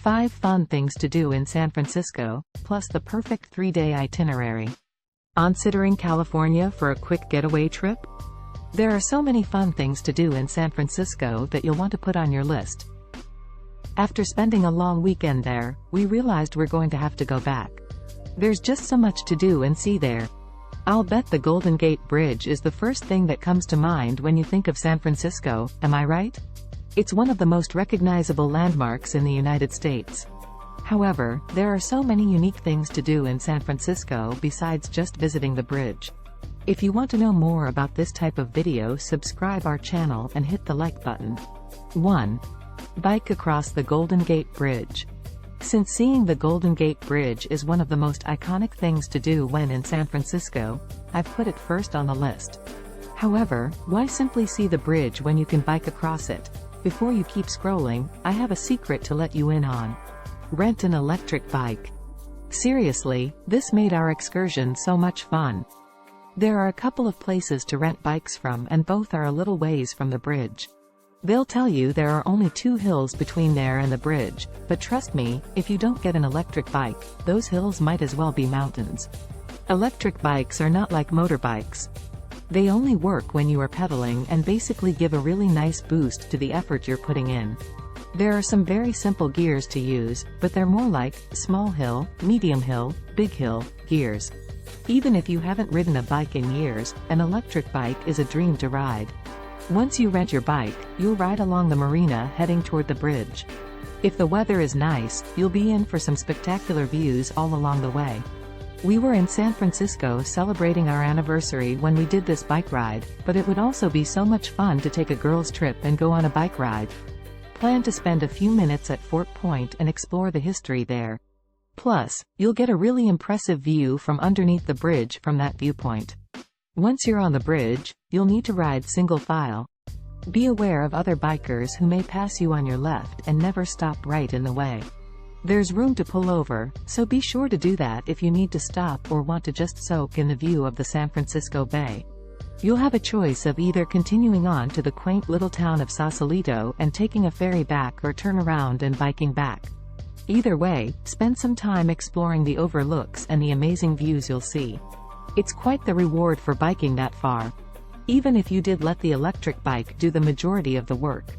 5 fun things to do in San Francisco, plus the perfect 3-day itinerary. Considering California for a quick getaway trip? There are so many fun things to do in San Francisco that you'll want to put on your list. After spending a long weekend there, we realized we're going to have to go back. There's just so much to do and see there. I'll bet the Golden Gate Bridge is the first thing that comes to mind when you think of San Francisco, am I right? It's one of the most recognizable landmarks in the United States. However, there are so many unique things to do in San Francisco besides just visiting the bridge. If you want to know more about this type of video, subscribe our channel and hit the like button. 1. Bike across the Golden Gate Bridge. Since seeing the Golden Gate Bridge is one of the most iconic things to do when in San Francisco, I've put it first on the list. However, why simply see the bridge when you can bike across it? Before you keep scrolling, I have a secret to let you in on. Rent an electric bike. Seriously, this made our excursion so much fun. There are a couple of places to rent bikes from, and both are a little ways from the bridge. They'll tell you there are only 2 hills between there and the bridge, but trust me, if you don't get an electric bike, those hills might as well be mountains. Electric bikes are not like motorbikes. They only work when you are pedaling and basically give a really nice boost to the effort you're putting in. There are some very simple gears to use, but they're more like small hill, medium hill, big hill gears. Even if you haven't ridden a bike in years, an electric bike is a dream to ride. Once you rent your bike, you'll ride along the marina heading toward the bridge. If the weather is nice, you'll be in for some spectacular views all along the way. We were in San Francisco celebrating our anniversary when we did this bike ride, but it would also be so much fun to take a girls' trip and go on a bike ride. Plan to spend a few minutes at Fort Point and explore the history there. Plus, you'll get a really impressive view from underneath the bridge from that viewpoint. Once you're on the bridge, you'll need to ride single file. Be aware of other bikers who may pass you on your left and never stop right in the way. There's room to pull over, so be sure to do that if you need to stop or want to just soak in the view of the San Francisco Bay. You'll have a choice of either continuing on to the quaint little town of Sausalito and taking a ferry back, or turn around and biking back. Either way, spend some time exploring the overlooks and the amazing views you'll see. It's quite the reward for biking that far. Even if you did let the electric bike do the majority of the work.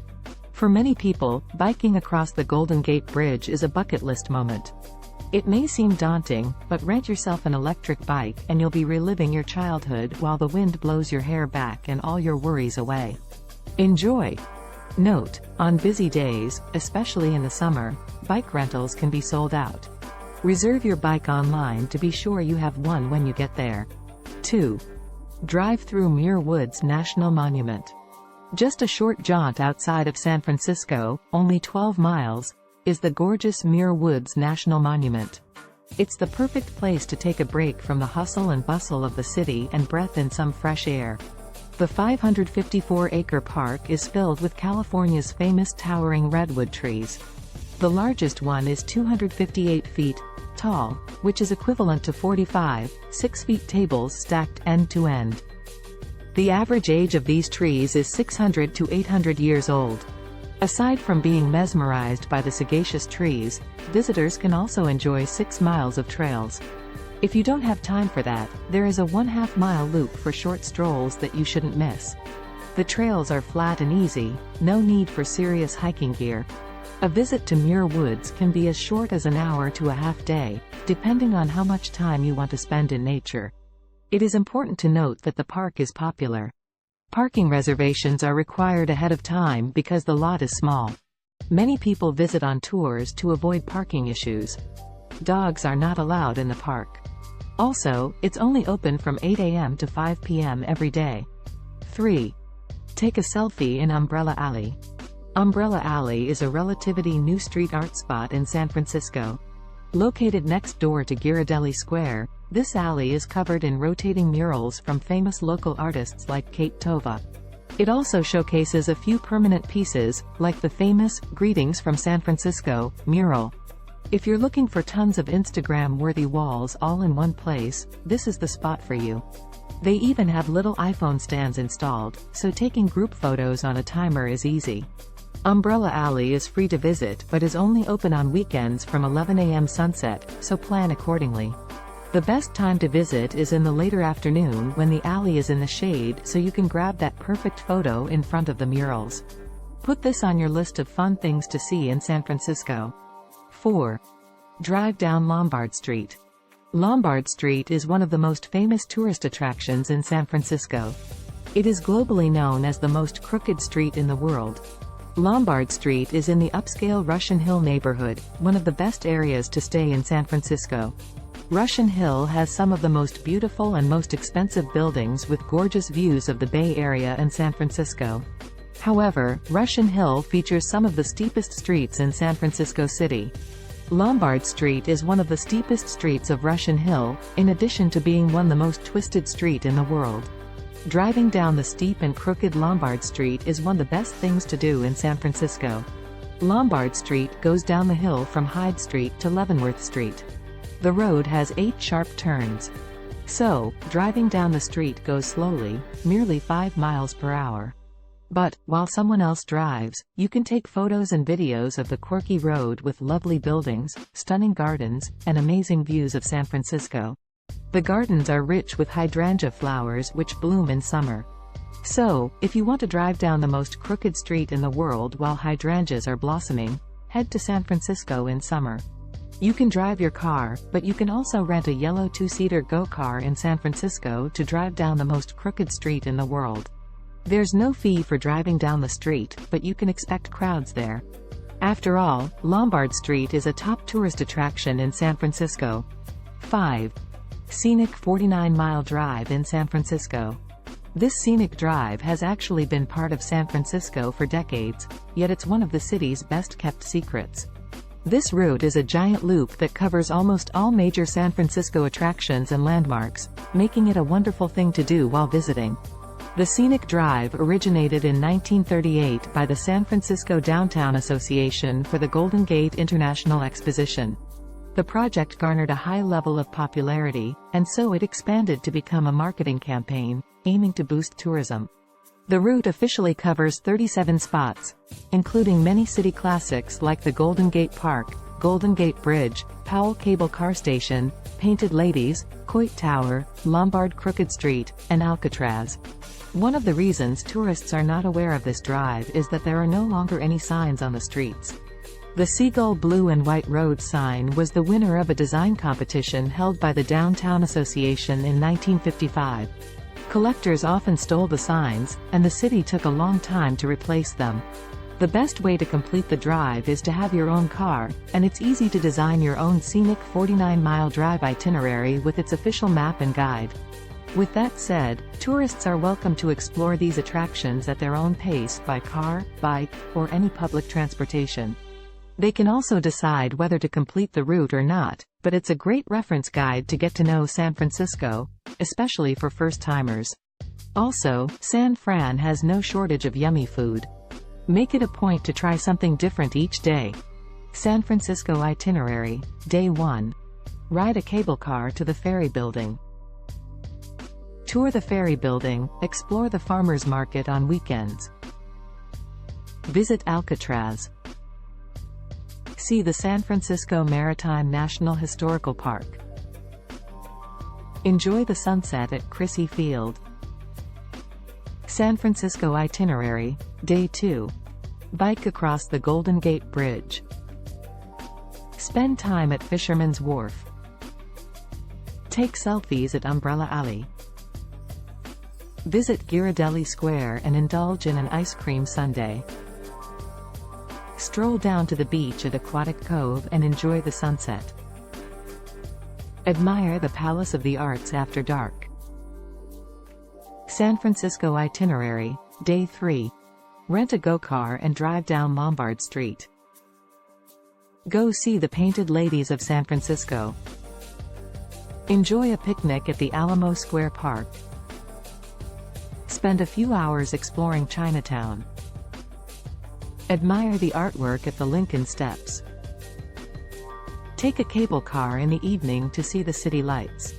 For many people, biking across the Golden Gate Bridge is a bucket list moment. It may seem daunting, but rent yourself an electric bike and you'll be reliving your childhood while the wind blows your hair back and all your worries away. Enjoy! Note, on busy days, especially in the summer, bike rentals can be sold out. Reserve your bike online to be sure you have one when you get there. 2. Drive through Muir Woods National Monument. Just a short jaunt outside of San Francisco, only 12 miles, is the gorgeous Muir Woods National Monument. It's the perfect place to take a break from the hustle and bustle of the city and breathe in some fresh air. The 554-acre park is filled with California's famous towering redwood trees. The largest one is 258 feet tall, which is equivalent to 45, 6-feet tables stacked end to end. The average age of these trees is 600 to 800 years old. Aside from being mesmerized by the sagacious trees, visitors can also enjoy 6 miles of trails. If you don't have time for that, there is a 1/2-mile loop for short strolls that you shouldn't miss. The trails are flat and easy, no need for serious hiking gear. A visit to Muir Woods can be as short as an hour to a half day, depending on how much time you want to spend in nature. It is important to note that the park is popular. Parking reservations are required ahead of time because the lot is small. Many people visit on tours to avoid parking issues. Dogs are not allowed in the park. Also, it's only open from 8 a.m. to 5 p.m. every day. 3. Take a selfie in Umbrella Alley. Umbrella Alley is a relatively new street art spot in San Francisco. Located next door to Ghirardelli Square, this alley is covered in rotating murals from famous local artists like Kate Tova. It also showcases a few permanent pieces, like the famous "Greetings from San Francisco" mural. If you're looking for tons of Instagram-worthy walls all in one place, this is the spot for you. They even have little iPhone stands installed, so taking group photos on a timer is easy. Umbrella Alley is free to visit but is only open on weekends from 11 a.m. sunset, so plan accordingly. The best time to visit is in the later afternoon when the alley is in the shade so you can grab that perfect photo in front of the murals. Put this on your list of fun things to see in San Francisco. 4. Drive down Lombard Street. Lombard Street is one of the most famous tourist attractions in San Francisco. It is globally known as the most crooked street in the world. Lombard Street is in the upscale Russian Hill neighborhood, one of the best areas to stay in San Francisco. Russian Hill has some of the most beautiful and most expensive buildings with gorgeous views of the Bay Area and San Francisco. However, Russian Hill features some of the steepest streets in San Francisco City. Lombard Street is one of the steepest streets of Russian Hill, in addition to being one of the most twisted street in the world. Driving down the steep and crooked Lombard Street is one of the best things to do in San Francisco. Lombard Street goes down the hill from Hyde Street to Leavenworth Street. The road has 8 sharp turns. So, driving down the street goes slowly, merely 5 miles per hour. But, while someone else drives, you can take photos and videos of the quirky road with lovely buildings, stunning gardens, and amazing views of San Francisco. The gardens are rich with hydrangea flowers which bloom in summer. So, if you want to drive down the most crooked street in the world while hydrangeas are blossoming, head to San Francisco in summer. You can drive your car, but you can also rent a yellow 2-seater go-car in San Francisco to drive down the most crooked street in the world. There's no fee for driving down the street, but you can expect crowds there. After all, Lombard Street is a top tourist attraction in San Francisco. 5. Scenic 49-mile drive in San Francisco. This scenic drive has actually been part of San Francisco for decades, yet it's one of the city's best-kept secrets. This route is a giant loop that covers almost all major San Francisco attractions and landmarks, making it a wonderful thing to do while visiting. The scenic drive originated in 1938 by the San Francisco Downtown Association for the Golden Gate International Exposition. The project garnered a high level of popularity, and so it expanded to become a marketing campaign, aiming to boost tourism. The route officially covers 37 spots, including many city classics like the Golden Gate Park, Golden Gate Bridge, Powell Cable Car Station, Painted Ladies, Coit Tower, Lombard Crooked Street, and Alcatraz. One of the reasons tourists are not aware of this drive is that there are no longer any signs on the streets. The Seagull Blue and White Road sign was the winner of a design competition held by the Downtown Association in 1955. Collectors often stole the signs, and the city took a long time to replace them. The best way to complete the drive is to have your own car, and it's easy to design your own scenic 49-mile drive itinerary with its official map and guide. With that said, tourists are welcome to explore these attractions at their own pace by car, bike, or any public transportation. They can also decide whether to complete the route or not, but it's a great reference guide to get to know San Francisco, especially for first-timers. Also, San Fran has no shortage of yummy food. Make it a point to try something different each day. San Francisco Itinerary, Day 1. Ride a cable car to the Ferry Building. Tour the Ferry Building, explore the farmers market on weekends. Visit Alcatraz. See the San Francisco Maritime National Historical Park. Enjoy the sunset at Crissy Field. San Francisco Itinerary, Day 2. Bike across the Golden Gate Bridge. Spend time at Fisherman's Wharf. Take selfies at Umbrella Alley. Visit Ghirardelli Square and indulge in an ice cream sundae. Stroll down to the beach at Aquatic Cove and enjoy the sunset. Admire the Palace of the Arts after dark. San Francisco Itinerary, Day 3. Rent a go-car and drive down Lombard Street. Go see the Painted Ladies of San Francisco. Enjoy a picnic at the Alamo Square Park. Spend a few hours exploring Chinatown. Admire the artwork at the Lincoln Steps. Take a cable car in the evening to see the city lights.